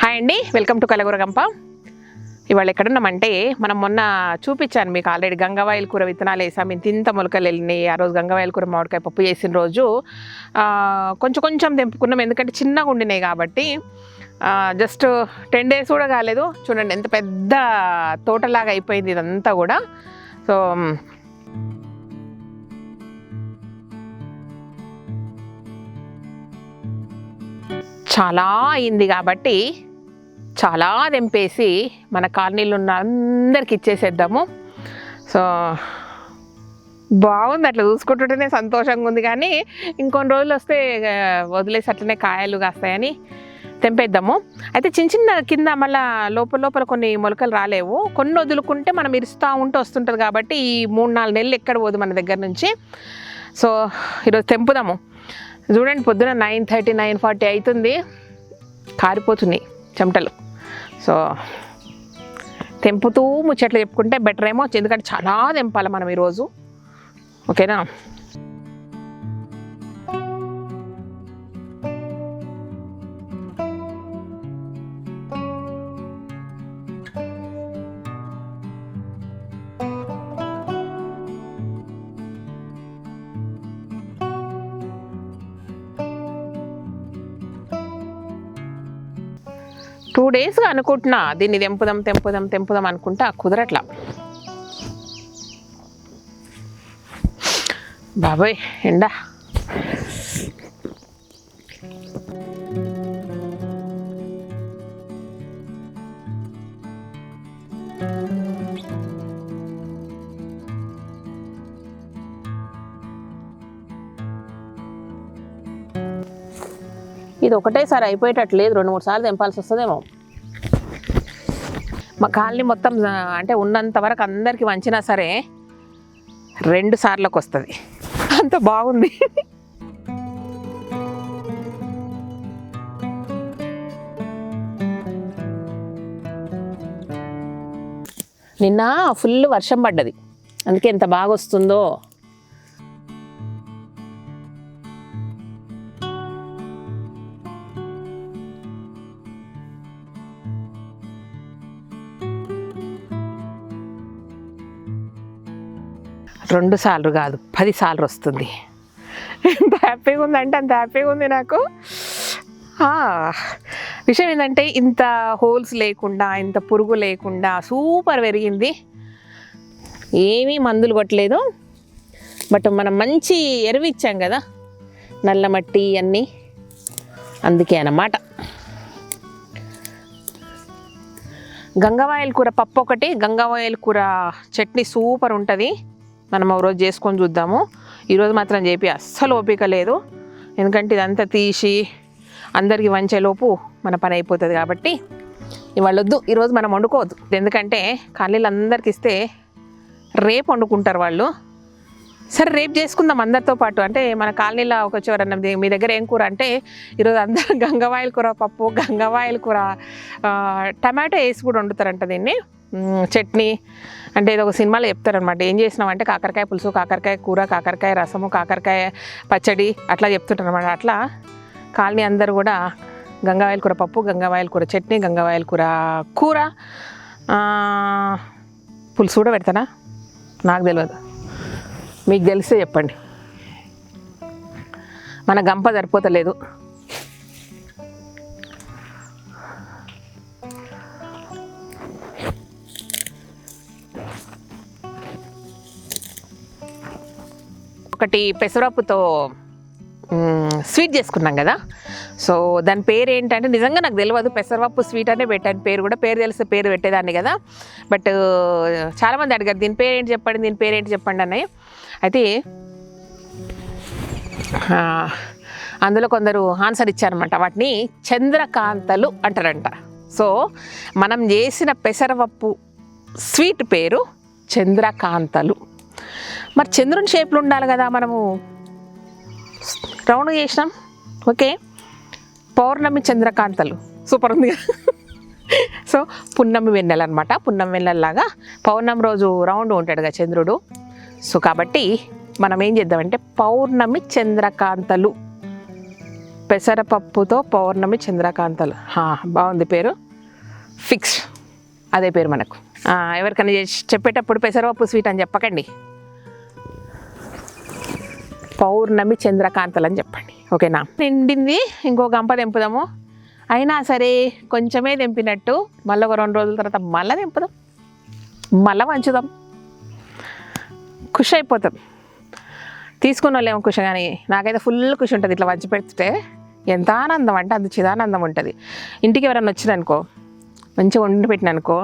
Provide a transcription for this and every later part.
Hi అండి, welcome to కలగూర గంప. ఇవాళ ఎక్కడున్నామంటే మనం మొన్న చూపించాను మీకు ఆల్రెడీ గంగవాయల కూర విత్తనాలు వేసాము. ఇంత మొలకలు వెళ్ళినాయి. ఆ రోజు గంగవాయల కూర మామిడికాయ పప్పు చేసిన రోజు కొంచెం కొంచెం తెంపుకున్నాం, ఎందుకంటే చిన్నగా ఉండినాయి కాబట్టి. జస్ట్ 10 days కూడా కాలేదు. చూడండి ఎంత పెద్ద తోటలాగా అయిపోయింది ఇదంతా కూడా. సో చాలా అయింది కాబట్టి చాలా తెంపేసి మన కాలనీలో ఉన్న అందరికి ఇచ్చేసేద్దాము. సో బాగుంది, అట్లా చూసుకుంటుంటేనే సంతోషంగా ఉంది. కానీ ఇంకొన్ని రోజులు వస్తే వదిలేసి అట్లనే కాయలు కాస్తాయని తెంపేద్దాము. అయితే చిన్న చిన్న కింద మళ్ళీ లోపల కొన్ని మొలకలు రాలేవు. కొన్ని వదులుకుంటే మనం ఇరుస్తూ ఉంటూ వస్తుంటుంది కాబట్టి ఈ 3-4 నెలలు ఎక్కడ పోదు మన దగ్గర నుంచి. సో ఈరోజు తెంపుదాము. చూడండి, పొద్దున 9:30 9:40 అవుతుంది. కారిపోతున్నాయి చెమటలు. సో తెంపుతూ ముచ్చట్లు చెప్పుకుంటే బెటర్ ఏమో, ఎందుకంటే చాలా తెంపాలి మనం ఈరోజు. ఓకేనా? టూ డేస్గా అనుకుంటున్నా దీన్ని తెంపుదాం అనుకుంటా, కుదరట్లా. బాబాయ్ ఎండా. ఇది ఒకటేసారి అయిపోయేటట్లేదు, 2-3 సార్లు తెంపాల్సి వస్తుందేమో. మా కాలనీ మొత్తం అంటే ఉన్నంత వరకు అందరికి వంచినా సరే 2 సార్లకు వస్తుంది. అంత బాగుంది. నిన్న ఫుల్ వర్షం పడ్డది, అందుకే ఎంత బాగా వస్తుందో. రెండు సార్లు కాదు, 10 సార్లు వస్తుంది. ఎంత హ్యాపీగా ఉందంటే అంత హ్యాపీగా ఉంది నాకు. విషయం ఏంటంటే ఇంత హోల్స్ లేకుండా, ఇంత పురుగు లేకుండా సూపర్ పెరిగింది. ఏమీ మందులు కొట్టలేదు, బట్ మనం మంచి ఎరువు ఇచ్చాం కదా, నల్ల మట్టి అన్నీ, అందుకే అన్నమాట. గంగవాయల కూర పప్పు ఒకటి, గంగవాయల కూర చట్నీ సూపర్ ఉంటుంది. మనం ఒక రోజు చేసుకొని చూద్దాము. ఈరోజు మాత్రం చేపి అస్సలు ఓపిక లేదు, ఎందుకంటే ఇదంతా తీసి అందరికీ వంచేలోపు మన పని అయిపోతుంది కాబట్టి ఇవాళ వద్దు. ఈరోజు మనం వండుకోవద్దు, ఎందుకంటే కాలనీలు అందరికి ఇస్తే రేపు వండుకుంటారు వాళ్ళు. సరే రేపు చేసుకుందాం అందరితో పాటు. అంటే మన కాలనీలో ఒక చివరన్నా మీ దగ్గర ఏం కూర అంటే ఈరోజు అందరూ గంగవాయల కూర పప్పు, గంగవాయల కూర టమాటో వేసి కూడా వండుతారంట దీన్ని, చట్నీ. అంటే ఏదో ఒక సినిమాలో చెప్తారనమాట, ఏం చేసినామంటే కాకరకాయ పులుసు, కాకరకాయ కూర, కాకరకాయ రసము, కాకరకాయ పచ్చడి అట్లా చెప్తుంటారు అనమాట. అట్లా కాలనీ అందరూ కూడా గంగవాయల కూర పప్పు, గంగవాయల కూర చట్నీ, గంగవాయల కూర పులుసు కూడా పెడతానా నాకు తెలియదు, మీకు తెలిస్తే చెప్పండి. మన గంప సరిపోతలేదు. ఒకటి పెసరపప్పుతో స్వీట్ చేసుకున్నాం కదా. సో దాని పేరు ఏంటంటే నిజంగా నాకు తెలియదు, పెసరపప్పు స్వీట్ అనే పెట్టాను పేరు కూడా. పేరు తెలిస్తే పేరు పెట్టేదాన్ని కదా, బట్ చాలామంది అడిగారు దీని పేరు ఏంటి చెప్పండి, దీని పేరు ఏంటి చెప్పండి అని. అయితే అందులో కొందరు ఆన్సర్ ఇచ్చారనమాట, వాటిని చంద్రకాంతలు అంటారంట. సో మనం చేసిన పెసరపప్పు స్వీట్ పేరు చంద్రకాంతలు. మరి చంద్రుని షేప్లో ఉండాలి కదా, మనము రౌండ్ చేసినాం. ఓకే, పౌర్ణమి చంద్రకాంతలు సూపర్ ఉంది కదా. సో పున్నమి వెన్నెల అనమాట, పున్నమి వెన్నెలలాగా పౌర్ణమి రోజు రౌండ్ ఉంటాడు కదా చంద్రుడు. సో కాబట్టి మనం ఏం చేద్దామంటే పౌర్ణమి చంద్రకాంతలు పెసరపప్పుతో పౌర్ణమి చంద్రకాంతలు. బాగుంది పేరు, ఫిక్స్ అదే పేరు మనకు. ఎవరికైనా చెప్పేటప్పుడు పెసరపప్పు స్వీట్ అని చెప్పకండి, పౌర్ణమి చంద్రకాంతలు అని చెప్పండి, ఓకేనా. నిండింది, ఇంకో గంప తెంపుదాము. అయినా సరే కొంచెమే తెంపినట్టు మళ్ళీ ఒక 2 రోజుల తర్వాత మళ్ళీ తెంపుదాం, మళ్ళీ వంచుదాం, ఖుషి అయిపోతాం. తీసుకున్న వాళ్ళేమో ఖుషి, కానీ నాకైతే ఫుల్ ఖుషి ఉంటుంది ఇట్లా వంచి పెడితే. ఎంత ఆనందం అంటే అంత చిదానందం ఉంటుంది. ఇంటికి ఎవరైనా వచ్చిందనుకో, మంచిగా వండి పెట్టిననుకో,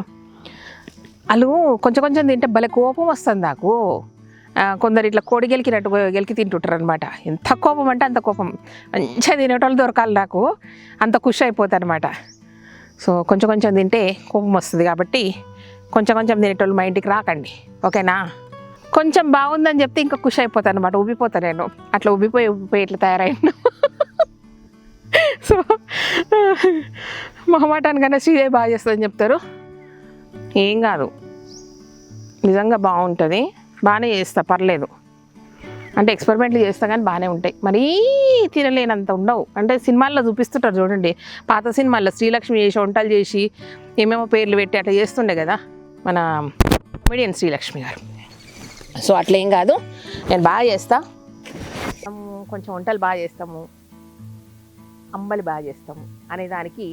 వాళ్ళు కొంచెం కొంచెం తింటే భలే కోపం వస్తుంది నాకు. కొందరు ఇట్లా కోడి గెలికి తింటుంటారు అనమాట. ఎంత కోపం అంటే అంత కోపం. మంచిగా తినేటోళ్ళు దొరకాలి నాకు, అంత ఖుషి అయిపోతుంది అనమాట. సో కొంచెం కొంచెం తింటే కోపం వస్తుంది, కాబట్టి కొంచెం కొంచెం తినేటోళ్ళు మా ఇంటికి రాకండి, ఓకేనా. కొంచెం బాగుందని చెప్తే ఇంకా ఖుషి అయిపోతాను అనమాట, ఉబ్బిపోతాను నేను. అట్లా ఉబ్బిపోయి ఇట్లా తయారైనా. సో మొహమాటానికన్నా శ్రీదేవి బాగా చేస్తుందని చెప్తారు. ఏం కాదు, నిజంగా బాగుంటుంది, బాగానే చేస్తా, పర్లేదు. అంటే ఎక్స్పెరిమెంట్లు చేస్తా కానీ బాగానే ఉంటాయి. మరీ తినలేనంత ఉండవు. అంటే సినిమాల్లో చూపిస్తుంటారు చూడండి, పాత సినిమాల్లో శ్రీలక్ష్మి చేసి వంటలు చేసి ఏమేమో పేర్లు పెట్టి అట్లా చేస్తుండే కదా మన కమెడియన్ శ్రీలక్ష్మి గారు. సో అట్లా ఏం కాదు, నేను బాగా చేస్తా. కొంచెం వంటలు బాగా చేస్తాము, అంబలి బాగా చేస్తాము అనేదానికి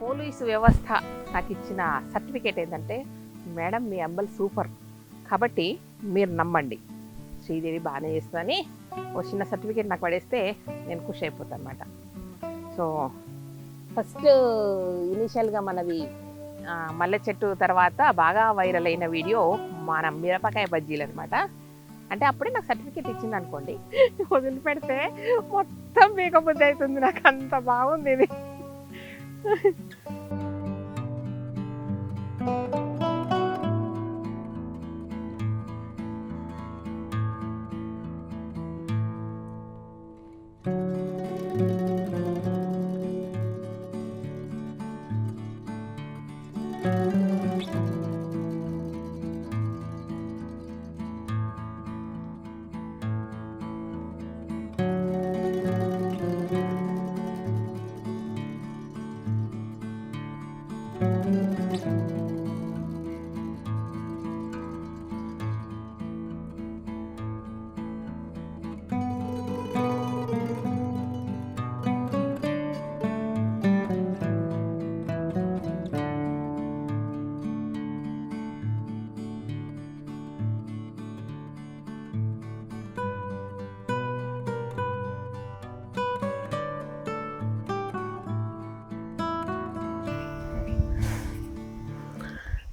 పోలీసు వ్యవస్థ నాకు ఇచ్చిన సర్టిఫికేట్ ఏంటంటే, మేడం మీ అంబలి సూపర్, కాబట్టి మీరు నమ్మండి, శ్రీదేవి బాగానే చేస్తుందని ఒక చిన్న సర్టిఫికేట్ నాకు పడేస్తే నేను ఖుషి అయిపోతాను అనమాట. సో ఫస్ట్ ఇనిషియల్గా మనది మల్లె చెట్టు తర్వాత బాగా వైరల్ అయిన వీడియో మన మిరపకాయ బజ్జీలు అనమాట. అంటే అప్పుడే నాకు సర్టిఫికేట్ ఇచ్చింది అనుకోండి, వదిలిపెడితే మొత్తం మేకబుద్ధి అవుతుంది, నాకు అంత బాగుంది ఇది.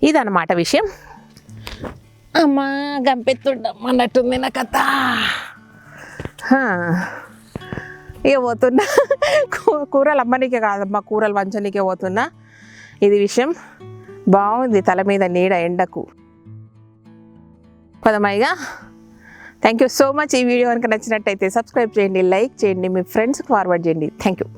ఇదన్నమాట విషయం. అమ్మా గంపెత్తుండం అన్నట్టుంది నా కథ. ఇక పోతున్నా, కూరలు అమ్మనికే కాదమ్మా, కూరలు వంచనికే పోతున్నా. ఇది విషయం. బాగుంది, తల మీద నీడ ఎండకు. పదమైగా. Thank you so much. ఈ వీడియో కనుక నచ్చినట్టయితే సబ్స్క్రైబ్ చేయండి, లైక్ చేయండి, మీ ఫ్రెండ్స్కి ఫార్వర్డ్ చేయండి. Thank you.